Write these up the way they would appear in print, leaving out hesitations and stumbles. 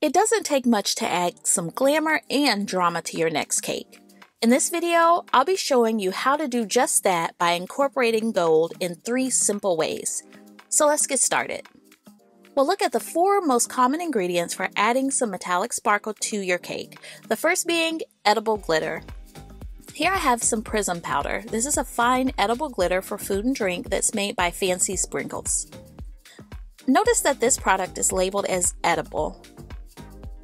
It doesn't take much to add some glamour and drama to your next cake. In this video, I'll be showing you how to do just that by incorporating gold in 3 simple ways. So let's get started. We'll look at the 4 most common ingredients for adding some metallic sparkle to your cake. The first being edible glitter. Here I have some prism powder. This is a fine edible glitter for food and drink that's made by Fancy Sprinkles. Notice that this product is labeled as edible.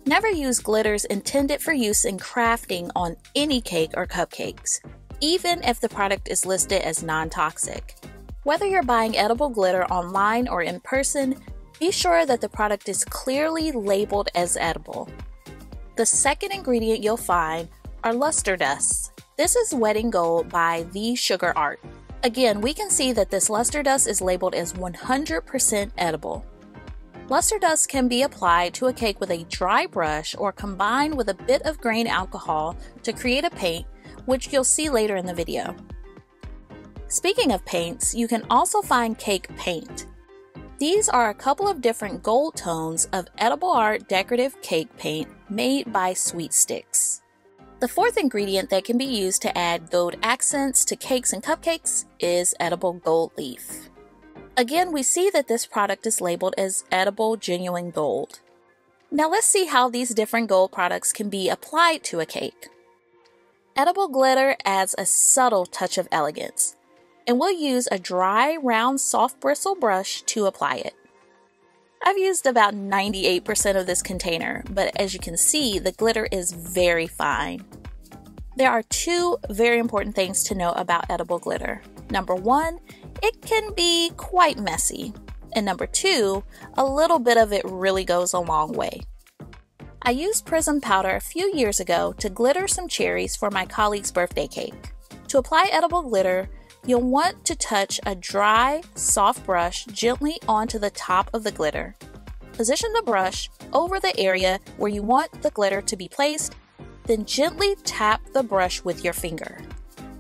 Never use glitters intended for use in crafting on any cake or cupcakes, even if the product is listed as non-toxic. Whether you're buying edible glitter online or in person, be sure that the product is clearly labeled as edible. The second ingredient you'll find are luster dusts. This is Wedding Gold by The Sugar Art. Again, we can see that this luster dust is labeled as 100% edible. Luster dust can be applied to a cake with a dry brush or combined with a bit of grain alcohol to create a paint, which you'll see later in the video. Speaking of paints, you can also find cake paint. These are a couple of different gold tones of Edible Art decorative cake paint made by Sweet Sticks. The fourth ingredient that can be used to add gold accents to cakes and cupcakes is edible gold leaf. Again, we see that this product is labeled as edible genuine gold. Now let's see how these different gold products can be applied to a cake. Edible glitter adds a subtle touch of elegance, and we'll use a dry, round, soft bristle brush to apply it. I've used about 98% of this container, but as you can see, the glitter is very fine. There are 2 very important things to know about edible glitter. Number 1, it can be quite messy. And number 2, a little bit of it really goes a long way. I used prism powder a few years ago to glitter some cherries for my colleague's birthday cake. To apply edible glitter, you'll want to touch a dry, soft brush gently onto the top of the glitter. Position the brush over the area where you want the glitter to be placed, then gently tap the brush with your finger.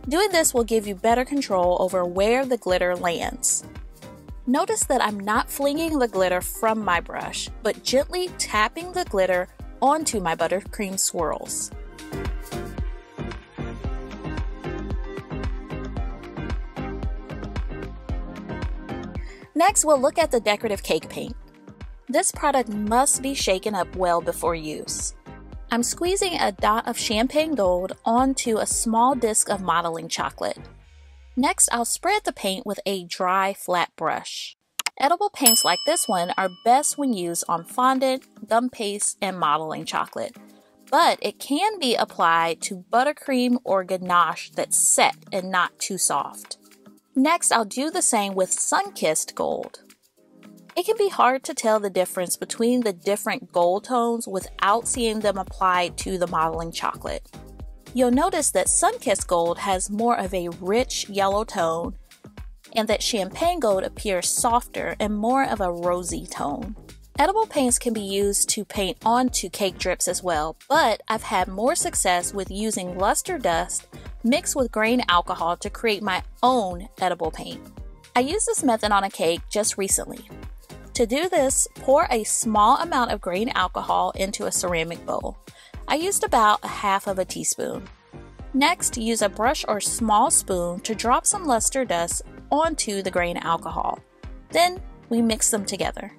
Doing this will give you better control over where the glitter lands. Notice that I'm not flinging the glitter from my brush, but gently tapping the glitter onto my buttercream swirls. Next, we'll look at the decorative cake paint. This product must be shaken up well before use. I'm squeezing a dot of champagne gold onto a small disc of modeling chocolate. Next, I'll spread the paint with a dry, flat brush. Edible paints like this one are best when used on fondant, gum paste, and modeling chocolate, but it can be applied to buttercream or ganache that's set and not too soft. Next, I'll do the same with sun-kissed gold. It can be hard to tell the difference between the different gold tones without seeing them applied to the modeling chocolate. You'll notice that sun-kissed gold has more of a rich yellow tone, and that champagne gold appears softer and more of a rosy tone. Edible paints can be used to paint onto cake drips as well, but I've had more success with using luster dust mixed with grain alcohol to create my own edible paint. I used this method on a cake just recently. To do this, pour a small amount of grain alcohol into a ceramic bowl. I used about half of a teaspoon. Next, use a brush or small spoon to drop some luster dust onto the grain alcohol. Then, we mix them together.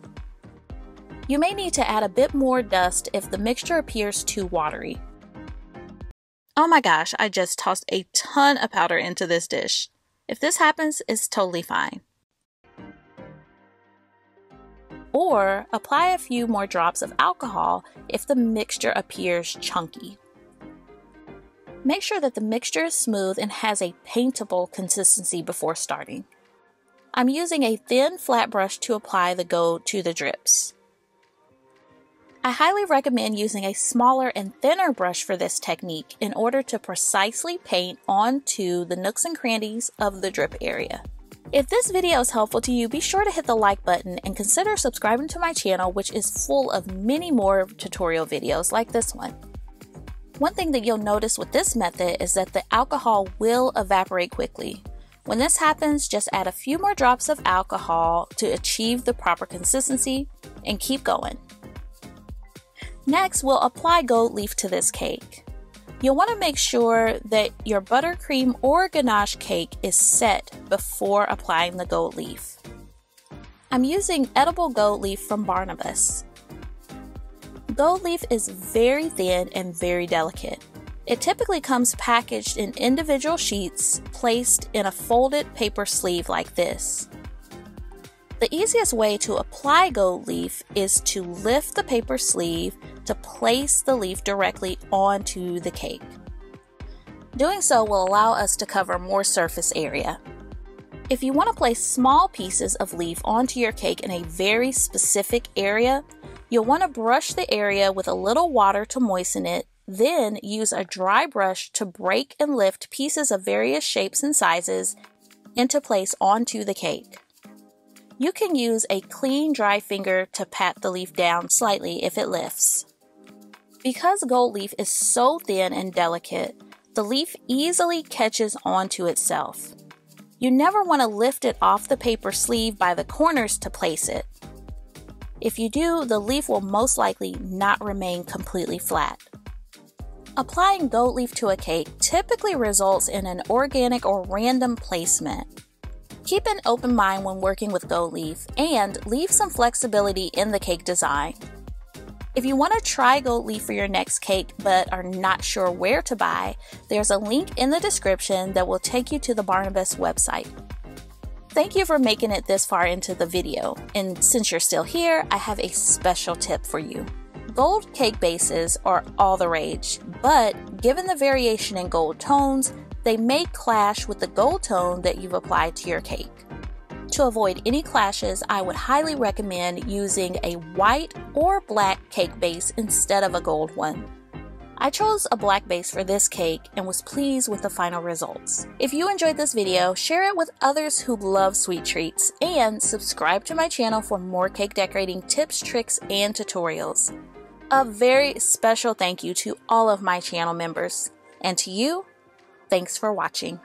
You may need to add a bit more dust if the mixture appears too watery. Oh my gosh, I just tossed a ton of powder into this dish. If this happens, it's totally fine. Or apply a few more drops of alcohol if the mixture appears chunky. Make sure that the mixture is smooth and has a paintable consistency before starting. I'm using a thin flat brush to apply the gold to the drips. I highly recommend using a smaller and thinner brush for this technique in order to precisely paint onto the nooks and crannies of the drip area. If this video is helpful to you, be sure to hit the like button and consider subscribing to my channel, which is full of many more tutorial videos like this one. One thing that you'll notice with this method is that the alcohol will evaporate quickly. When this happens, just add a few more drops of alcohol to achieve the proper consistency and keep going. Next, we'll apply gold leaf to this cake. You'll want to make sure that your buttercream or ganache cake is set before applying the gold leaf. I'm using edible gold leaf from Barnabas. Gold leaf is very thin and very delicate. It typically comes packaged in individual sheets placed in a folded paper sleeve like this. The easiest way to apply gold leaf is to lift the paper sleeve to place the leaf directly onto the cake. Doing so will allow us to cover more surface area. If you want to place small pieces of leaf onto your cake in a very specific area, you'll want to brush the area with a little water to moisten it, then use a dry brush to break and lift pieces of various shapes and sizes into place onto the cake. You can use a clean, dry finger to pat the leaf down slightly if it lifts. Because gold leaf is so thin and delicate, the leaf easily catches onto itself. You never want to lift it off the paper sleeve by the corners to place it. If you do, the leaf will most likely not remain completely flat. Applying gold leaf to a cake typically results in an organic or random placement. Keep an open mind when working with gold leaf and leave some flexibility in the cake design. If you want to try gold leaf for your next cake but are not sure where to buy, there's a link in the description that will take you to the Barnabas website. Thank you for making it this far into the video, and since you're still here, I have a special tip for you. Gold cake bases are all the rage, but given the variation in gold tones, they may clash with the gold tone that you've applied to your cake. To avoid any clashes, I would highly recommend using a white or black cake base instead of a gold one. I chose a black base for this cake and was pleased with the final results. If you enjoyed this video, share it with others who love sweet treats, and subscribe to my channel for more cake decorating tips, tricks, and tutorials. A very special thank you to all of my channel members, and to you, thanks for watching.